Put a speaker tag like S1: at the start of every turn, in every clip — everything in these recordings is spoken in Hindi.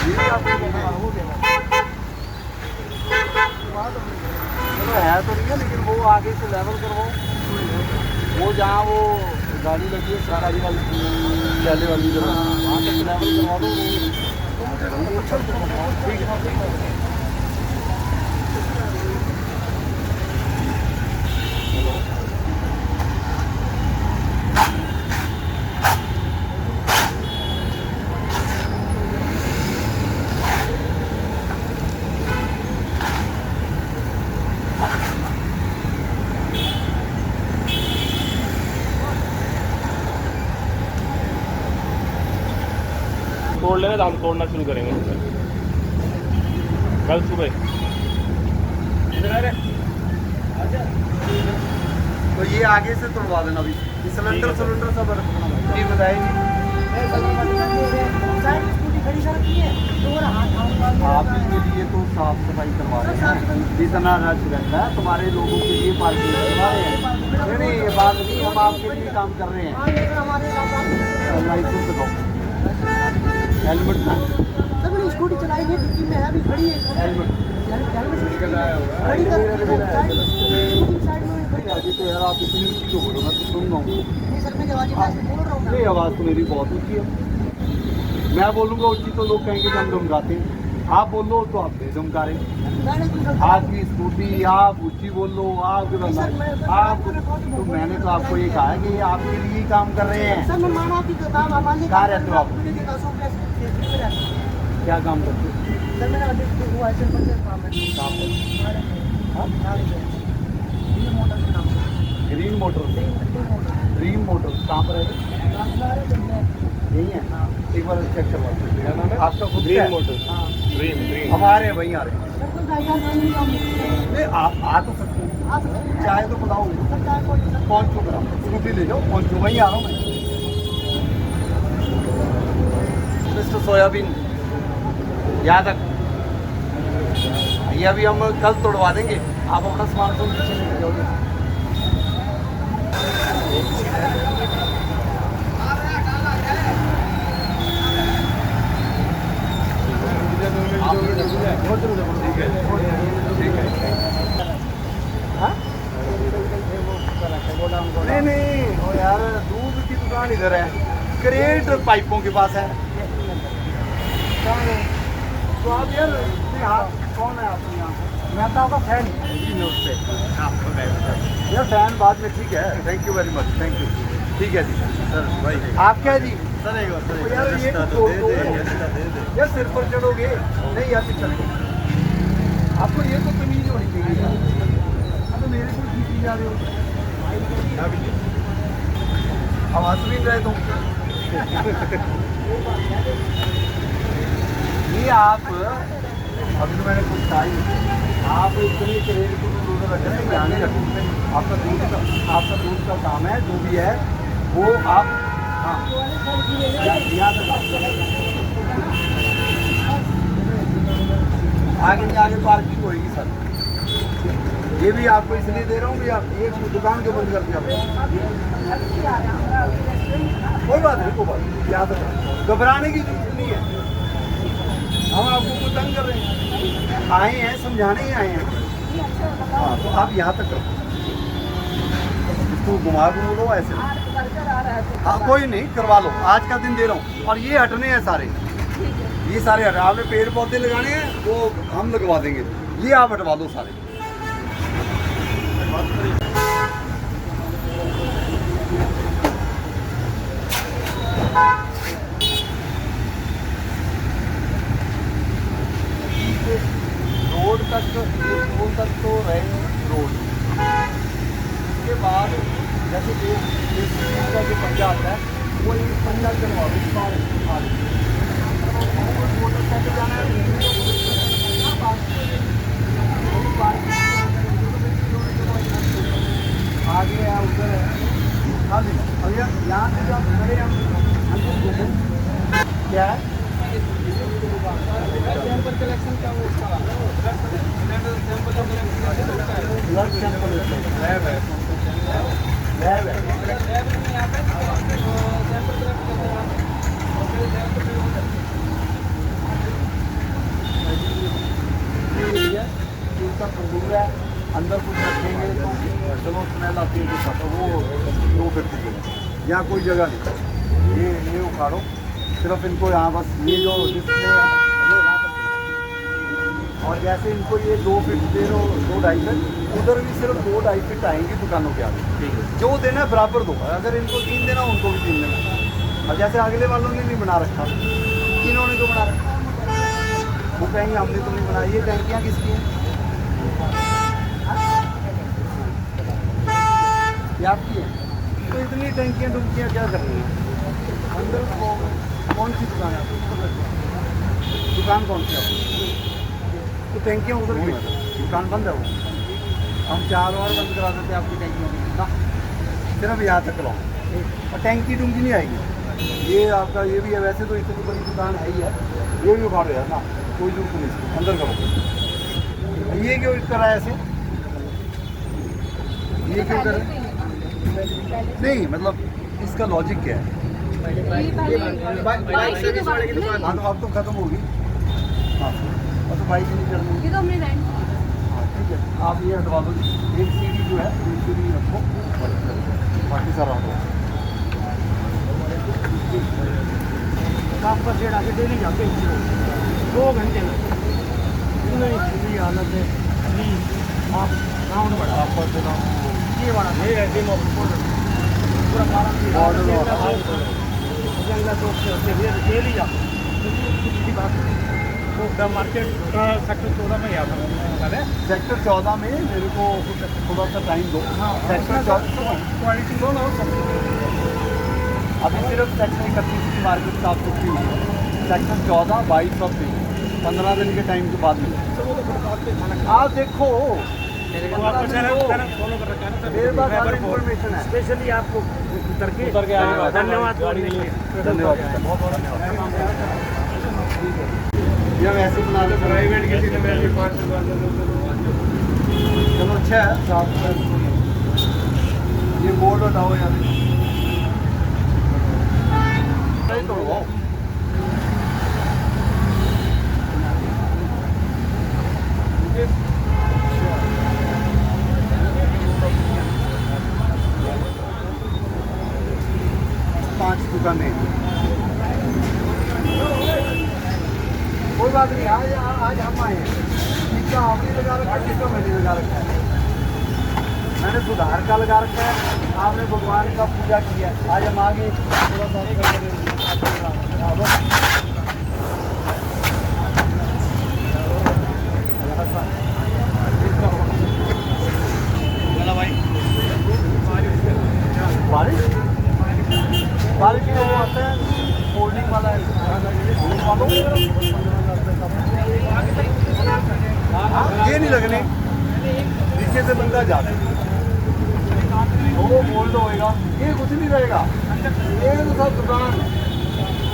S1: है तो नहीं है, लेकिन वो आगे से लेवल करवाओ। वो जहाँ वो गाड़ी लगी है सरकारी वाली पहले वाली जगह, वहाँ तक लेवल करवा दो। ठीक है।
S2: तोड़ लेना तो हम तोड़ना शुरू करेंगे कल सुबह।
S1: तो ये आगे से तोड़वा देना अभी, सिलेंडर सब नहीं बताएगी। आप इसके लिए तो साफ सफाई करवा रहे हैं, जितना रश रहता है तुम्हारे लोगों के लिए पार्किंग करवा रहे हैं। नहीं ये बात नहीं, हम आपके लिए काम कर रहे हैं। लाइसेंस दो, हेलमेट था,
S3: स्कूटी चलाई है, डिक्की में है, अभी खड़ी है।
S1: हेलमेट तो यार आप इतनी ऊँची तो बोलो, मैं तो सुन रहा हूँ। नहीं आवाज़ तो मेरी बहुत ऊँची है। मैं बोलूँगा ऊँची तो लोग कहेंगे हम धमकाते हैं। आप बोलो तो आप धमका रहे हैं। आपकी स्कूटी आप ऊँची बोल लो, आप तो मैंने तो आपको ये कहा है कि आपके लिए ही काम कर रहे हैं। कहाँ रहते हो आप? क्या काम करते हो? ग्रीन मोटर, ड्रीम मोटर कहाँ पर है? यही है, एक बार चेक करवा दीजिए। आपका खुद
S2: ग्रीन मोटर, ड्रीम
S1: हमारे वहीं आ रहे हैं। नहीं आप आ तो सकते हैं, चाहे तो बताओ। पहुँचो करा, स्कूटी ले जाओ, पहुँचो, वहीं आ रहा हूँ मैं। मिस्टर सोयाबीन याद रख, ये अभी हम कल तोड़वा देंगे। आप अपना सामान तो नीचे लेके जाओगे। नहीं वो यार दूध की दुकान इधर है, क्रेट पाइपों के पास है। तो आप यार कौन है आप यहाँ? मैं तो आपका फैन नमस्ते। यार फैन बाद में, ठीक है, thank you very much, thank you. ठीक है जी सर भाई। आप क्या है जी? सर यार ये यार सिर पर चढ़ोगे नहीं यार, चल आपको ये तो तमीज होनी चाहिए यार। तो मेरे को खींची जा रहे हो, आवाज़ भी रहे तो ये आप अभी तो मैंने कुछ कहा ही, आप इतने करेल को दूर रखें, ध्यान नहीं रखें। आपका दूध का काम है, जो भी है वो आप हाँ आगे नहीं, आगे पार्किंग होगी सर। ये भी आपको इसलिए दे रहा हूँ कि आप ये दुकान क्यों बंद कर दिया? कोई बात नहीं, कोई बात नहीं, याद रखो, घबराने की जरूरत नहीं है। हम आपको कुछ तंग कर रहे हैं, आए हैं समझाने ही आए हैं। हाँ तो आप यहाँ तक करो, इसको घुमा लो ऐसे। हाँ कोई नहीं, करवा लो, आज का दिन दे रहा हूँ। और ये हटने हैं सारे, ये सारे हटा। आपने पेड़ पौधे लगाने हैं वो हम लगवा देंगे, ये आप हटवा दो सारे। रोड तक, स्कूल तक तो रहे रोड। उसके बाद जैसे का जो पंजा आता है वो एक पंजा करवा दो सारे मोटरसाइकिल जाना है। आगे है उधर है, हाँ जी। और यहाँ से जब खड़े हम क्या है सैंपल कलेक्शन का वो ब्लड सैंपल लैब है, लैब है। अंदर कुछ रखेंगे तो चलो स्मेल आती है कुछ तो वो 250 देगा। यहाँ कोई जगह नहीं, ये उखाड़ो, सिर्फ इनको यहाँ बस ये जो डिस्प्ले है जो यहाँ पर, और जैसे इनको ये 2 फीट दे दो, 2-2.5 फीट, उधर भी सिर्फ 2-2.5 फीट आएंगी दुकानों के आगे।
S2: ठीक है।
S1: जो देना है बराबर दो, अगर इनको 3 देना उनको भी 3 देना। और जैसे अगले वालों ने नहीं बना रखा, इन्होंने तो बना रखा, वो कहेंगे हमने तो नहीं बनाया। ये टैंकियाँ किसकी हैं? ये आपकी है। तो इतनी टैंकियाँ डुबकियाँ क्या कर रही हैं अंदर? कौन सी दुकान है आपकी? दुकान कौन सी है आपकी? तो टैंकियाँ उधर क्यों है? दुकान बंद है वो। हम 4 बार बंद करा देते आपकी टैंकियों की ना, सिर्फ यहाँ तक लाओ और टैंकी डूंगी नहीं आएगी। ये आपका ये भी है, वैसे तो इतनी बड़ी दुकान है ही है, ये भी उखाड़ो यार ना, कोई जरूरत नहीं, अंदर करो। ये क्यों करा है ऐसे? ये क्यों कर रहे हैं? नहीं मतलब इसका लॉजिक क्या है? हाँ तो अब तो खत्म होगी। हाँ और तो बाइक नहीं करनी। हाँ ठीक है, आप ये हटवा दो, एक सीढ़ी जो है एक सीढ़ी रखो, बाकी सारा हटो।
S3: आपका शेड आगे डेली जाते हैं 2 घंटे में, इतनी बुरी हालत है। आप राउंड बढ़ा,
S1: आपका चलाओ
S3: ये बड़ा
S2: ये ऐसे
S3: पूरा जंगला चौक से होते हुए डेली जाते हैं। बात
S2: तो मार्केट का सेक्टर 14 में आता है।
S1: सेक्टर 14 में मेरे को थोड़ा सा टाइम दो। सेक्टर 14
S3: क्वालिटी दो ना
S1: अभी सिर्फ सेक्टर 31 की मार्केट साफ सुथरी हुई है। सेक्टर 14, 22 और 23 15 दिन के टाइम के बाद मिले। आप देखो मेरे पास सारी इन्फॉर्मेशन है।
S3: स्पेशली आपको उतर के
S2: आएगा।
S3: धन्यवाद।
S1: धन्यवाद, बहुत बहुत धन्यवाद। ये हम ऐसे बना दे,
S2: प्राइवेट किसी ने मेरे 5
S1: चलो अच्छा है। साफ ये बोर्ड हटाओ यार, तोड़वाओ। पांच दुकानें, कोई बात नहीं। आज हम आए हैं, टीका आपने लगा रखा है, टीका मैंने लगा रखा है। मैंने सुधार का लगा रखा है, आपने भगवान का पूजा किया। आज हम आगे थोड़ा बारिश बारिश में वो आता है फोल्डिंग वाला है, ये नहीं लगने, नीचे से बंदा जाता है वो बोल्ड होएगा, ये कुछ नहीं रहेगा। ये तो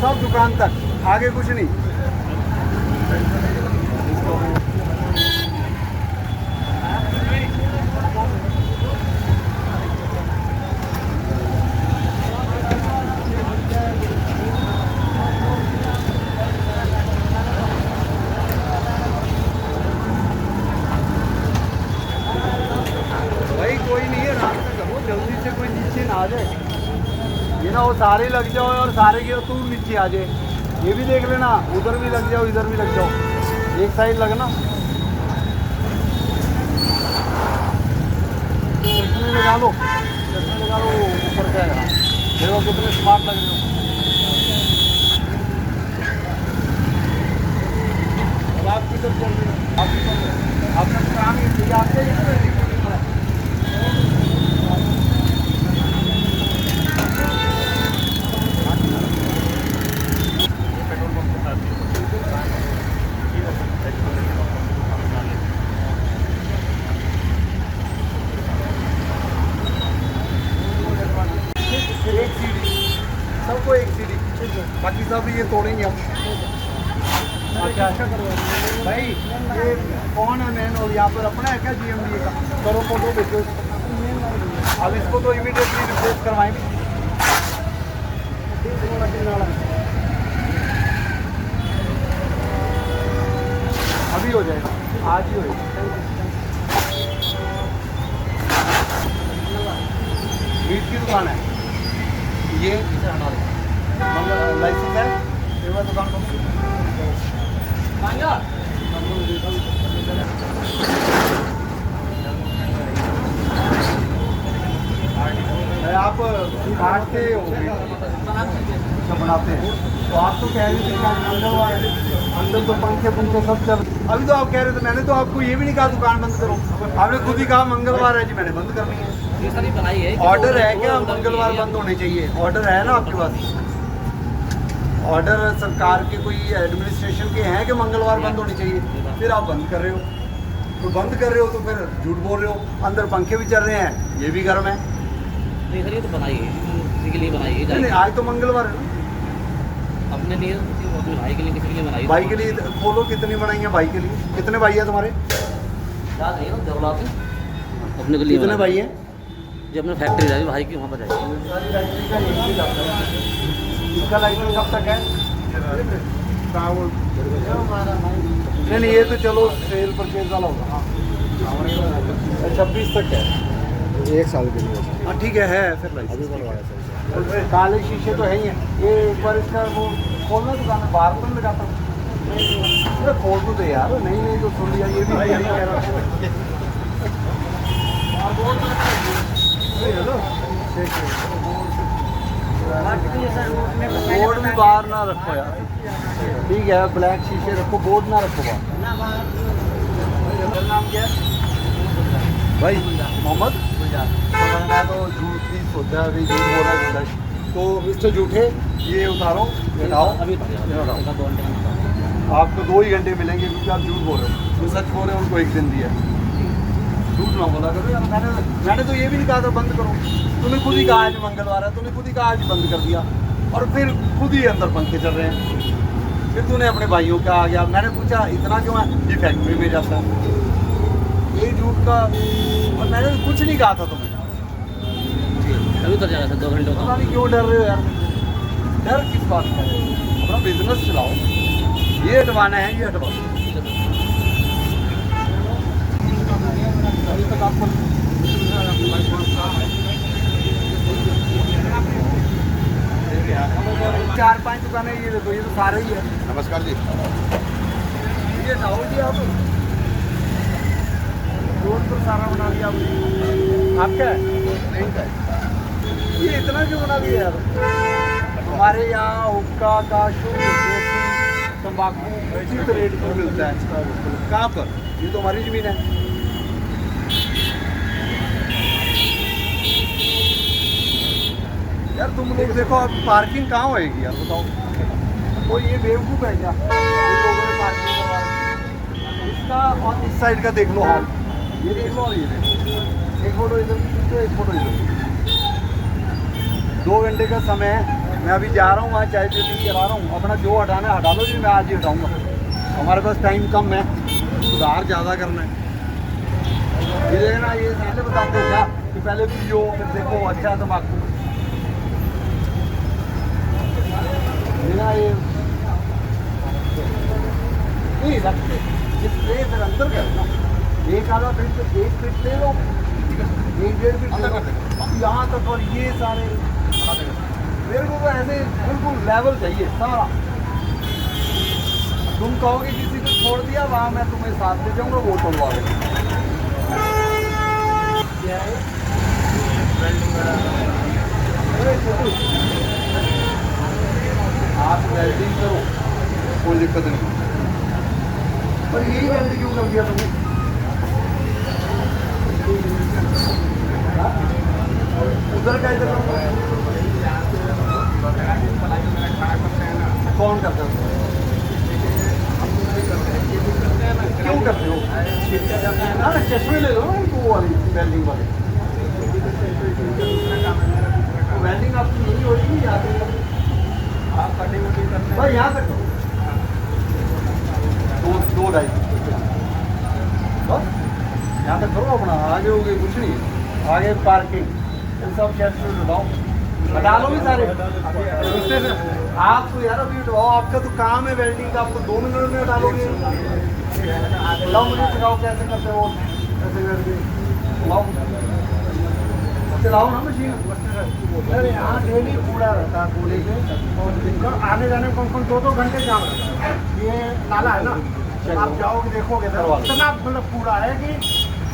S1: सब दुकान तक, आगे कुछ नहीं। कोई नहीं है, रात में करो जल्दी से, कोई नीचे ना आ जाए। ये ना वो सारे लग जाओ और सारे के तू नीचे आ जाए। ये भी देख लेना, उधर भी लग जाओ, इधर भी लग जाओ, एक साइड लगना। चश्मे लगा लो, चश्मे लगा लो, ऊपर जाएगा। देखो कितने स्मार्ट लग रहे हो। अब आप किधर चल रहे हो? आपका काम ही आपके एक सीढ़ी, सबको एक सीढ़ी, बाकी सब ये तोड़ेंगे हम। अच्छा भाई, ये कौन है मैन? और यहाँ पर अपना है क्या GMDA का? करो फोटो भेजो। अब इसको तो इमीडिएटली रिप्लेस करवाएंगे। अभी हो जाएगा, आज ही हो जाएगा। दुकान है? ये लाइसेंस है? एक बार दुकान खोलो। आप काटते हो, अच्छा बनाते हैं। तो आप तो कह रहे थे कि मंगलवार अंदर तो पंखे सब चल। अभी तो आप कह रहे थे, मैंने तो आपको ये भी नहीं कहा दुकान बंद करो, आपने खुद ही कहा मंगलवार है जी, मैंने बंद करनी है।
S2: ये सारी बनाई है।
S1: ऑर्डर है क्या मंगलवार बंद होने चाहिए? ऑर्डर है ना आपके पास? ऑर्डर सरकार के कोई एडमिनिस्ट्रेशन के हैं कि मंगलवार बंद होनी चाहिए, फिर आप बंद कर रहे हो। तो बंद कर रहे हो तो फिर झूठ बोल रहे हो। अंदर पंखे भी चल रहे हैं, ये भी गर्म है।
S2: नहीं सर, ये तो बनाई है, किसी के लिए बनाई है।
S1: नहीं, आज तो मंगलवार है ना।
S2: अपने लिए, अपने भाई के लिए, किसी के लिए बनाई है।
S1: भाई के लिए खोलो, कितनी बनाई है भाई के लिए? कितने भाई है तुम्हारे?
S2: याद नहीं है ना, जरूरत है अपने के लिए।
S1: कितने भाई हैं?
S2: जब अपने फैक्ट्री जाएगी भाई की, वहाँ पर जाएगी।
S1: इसका लाइसेंस कब तक है? नहीं, ये तो चलो सेल परचेज वाला होगा। हाँ, 26 तक है,
S4: 1 साल के लिए।
S1: हाँ ठीक है फिर लाइसेंस।
S4: अभी बनवाया सर।
S1: काले शीशे तो है ही हैं। ये एक बार इसका वो खोलना दुकान में, बाहर तो नहीं लगाता हूँ। अरे खोल तो दे यार, नहीं तो सुन लिया, ये भी नहीं कह रहा बोर्ड भी बाहर ना रखो यार, ठीक है, ब्लैक शीशे रखो, बोर्ड ना रखो बाहर। मेरा नाम क्या है भाई? मोहम्मद। मैं तो झूठ नहीं सोचा, अभी झूठ बोल रहा है। तो मिस्टर झूठे, ये उतारो, ये लाओ।
S2: अभी
S1: आपको 2 ही घंटे मिलेंगे क्योंकि आप झूठ बोल रहे हो। जो सच बोल रहे हैं उनको 1 दिन दिया। झूठ ना बोला करो यार। मैंने तो ये भी नहीं कहा था बंद करो, तूने खुद ही कहा आज मंगलवार है, तूने खुद ही कहा आज बंद कर दिया, और फिर खुद ही अंदर पंखे चल रहे हैं। फिर तूने अपने भाइयों का आ गया, मैंने पूछा इतना क्यों है? ये फैक्ट्री में जाता है, ये झूठ का। और मैंने कुछ नहीं कहा था तुम्हें।
S2: अभी तो जाएगा सर, 2 घंटे
S1: पता नहीं क्यों डर रहे हो यार? डर किस बात का है? अपना बिजनेस चलाओ। ये हटवाना है, ये हटवाओ। अभी तक आपको 4-5 दुकानें, ये देखो, ये तो सारे ही है।
S4: नमस्कार जी।
S1: ये हटाओ जी आप, रोड पर सारा बना दिया आपने। आपका है? नहीं का है। ये इतना क्यों बना दिया यार? हमारे यहाँ हुक्का का शुद्ध देसी तंबाकू उचित रेट पर मिलता है। कहाँ पर? ये तो हमारी ज़मीन है। यार तुम लोग देखो, अब पार्किंग कहाँ होएगी यार, बताओ। कोई ये बेवकूफ़ है क्या? इन लोगों ने पार्किंग करवा दी। इसका और इस साइड का देख लो हाल, ये देख लो और ये देख लो। एक फोटो इधर खींचो, एक फोटो इधर। 2 घंटे का समय है, मैं अभी जा रहा हूँ वहाँ चाय पी करा रहा हूँ। अपना जो हटाना है हटा लो जी, मैं आज ही हटाऊँगा। हमारे पास टाइम कम है, सुधार ज़्यादा करना है। ये देखना, ये पहले बताते हो क्या कि पहले पियो फिर देखो अच्छा तंबाकू। बिना ये नहीं रखते, स्प्रे फिर अंदर करना। एक आधा फीट तो 1 फीट ले लो, 1-1.5 फीट ले लो, यहाँ तक। और ये सारे मेरे को तो ऐसे बिल्कुल लेवल चाहिए सारा। तुम कहोगे किसी को छोड़ दिया, वहाँ मैं तुम्हें साथ ले जाऊँगा, वो तोड़वा देंगे। क्या है? आप वेल्डिंग करो, कोई दिक्कत नहीं, पर यही वेल्डिंग क्यों कर दिया तुमने? उधर का इधर कौन करता है? क्यों करते हो? ना चश्मे ले लो ना, वो वाली वेल्डिंग वाले। वेल्डिंग आपकी यही हो रही है, याद है? आप कटिंग वटिंग करते हैं भाई, यहाँ तक करो, 2-2.5 बस यहाँ तक करो अपना। आगे हो गए कुछ नहीं, आगे पार्किंग इन सब शेड्स में हटाओ, हटा लो भी सारे। आप तो यार अभी हटवाओ, आपका तो काम है वेल्डिंग का, आपको 2 मिनट में हटा लोगे। बताओ मुझे, सिखाओ कैसे करते हो, ऐसे करके लाओ। चलाओ ना मशीन।
S3: सर यहाँ डेली कूड़ा रहता है कूड़े के, और दिन आने जाने में कम 2-2 घंटे जाम रहता है। ये नाला है ना, आप जाओगे देखोगे सर, इतना मतलब कूड़ा है कि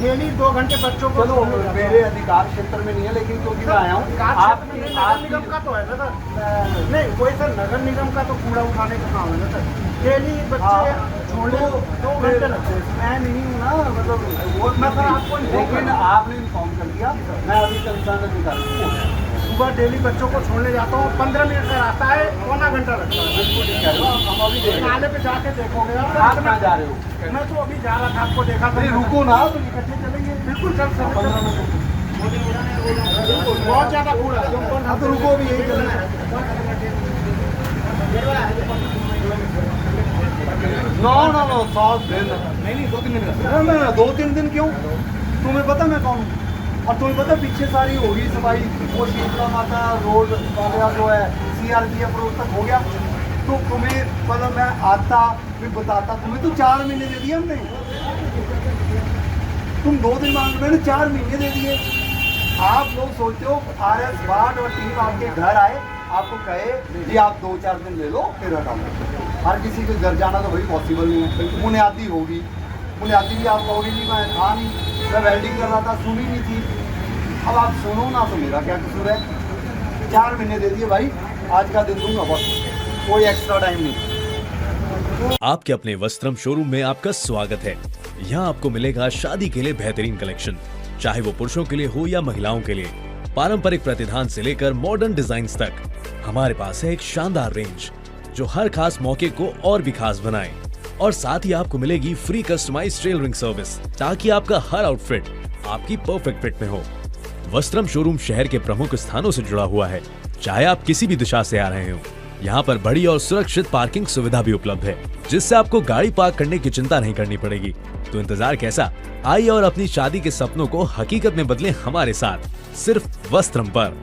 S3: डेली 2 घंटे बच्चों को
S1: चलो मेरे अधिकार क्षेत्र में नहीं है, लेकिन क्योंकि मैं आया हूँ
S3: आप नगर निगम का तो है ना सर, नहीं कोई सर नगर निगम का तो कूड़ा उठाने का काम है ना सर। डेली बच्चे छोड़ने 2 घंटे लगते हैं।
S1: मैं नहीं हूँ ना, मतलब वो मैं सर आपको, लेकिन आपने इन्फॉर्म कर दिया, मैं अभी कंसर्न अधिकारी हूँ।
S3: सुबह डेली बच्चों को छोड़ने जाता हूँ, 15 मिनट का रास्ता है, पौना घंटा लगता है।
S1: बिल्कुल ठीक कह रहे हो, हम अभी देख रहे हैं।
S3: नाले पे जाके देखोगे
S1: आप कहाँ जा रहे हो?
S3: मैं तो अभी जा रहा था, आपको देखा था।
S1: नहीं रुको ना, तो इकट्ठे चलेंगे।
S3: बिल्कुल चल सकते हैं। बहुत ज्यादा कूड़ा है।
S1: हाँ तो रुको, भी यही चलेंगे। नो 7 दिन नहीं 2-3 दिन का। नहीं 2-3 दिन क्यों? तुम्हें पता मैं कौन हूँ? और तुम्हें पता पीछे सारी होगी सफाई, वो शीतला माता रोड वगैरह जो है CRPF रोड तक हो गया। तो तुम्हें मतलब मैं आता फिर बताता, तुम्हें तो 4 महीने दे दिए हमने। तुम 2 दिन मांग रहे हो, मैंने 4 महीने दे दिए। आप लोग सोचते हो RS वार्ड और टीम आपके घर आए, आपको कहे जी आप 2-4 दिन ले लो फिर हटाओ। हर किसी के घर जाना तो भाई पॉसिबल नहीं है। बुनियादी होगी, बुनियादी भी आप कहोगे जी मैं था नहीं, मैं वेल्डिंग कर रहा था, सुनी नहीं थी। अब आप सुनो ना, तो मेरा क्या कसूर है? 4 महीने दे दिए भाई, आज का दिन दूंगा बस, कोई एक्स्ट्रा टाइम नहीं।
S5: आपके अपने वस्त्रम शोरूम में आपका स्वागत है। यहाँ आपको मिलेगा शादी के लिए बेहतरीन कलेक्शन, चाहे वो पुरुषों के लिए हो या महिलाओं के लिए। पारंपरिक प्रतिधान से लेकर मॉडर्न डिजाइन्स तक हमारे पास है एक शानदार रेंज जो हर खास मौके को और भी खास बनाए। और साथ ही आपको मिलेगी फ्री कस्टमाइज्ड टेलरिंग सर्विस, ताकि आपका हर आउटफिट आपकी परफेक्ट फिट में हो। वस्त्रम शोरूम शहर के प्रमुख स्थानों से जुड़ा हुआ है, चाहे आप किसी भी दिशा से आ रहे हो। यहाँ पर बड़ी और सुरक्षित पार्किंग सुविधा भी उपलब्ध है, जिससे आपको गाड़ी पार्क करने की चिंता नहीं करनी पड़ेगी। तो इंतजार कैसा? आइए और अपनी शादी के सपनों को हकीकत में बदलें हमारे साथ, सिर्फ वस्त्रम पर।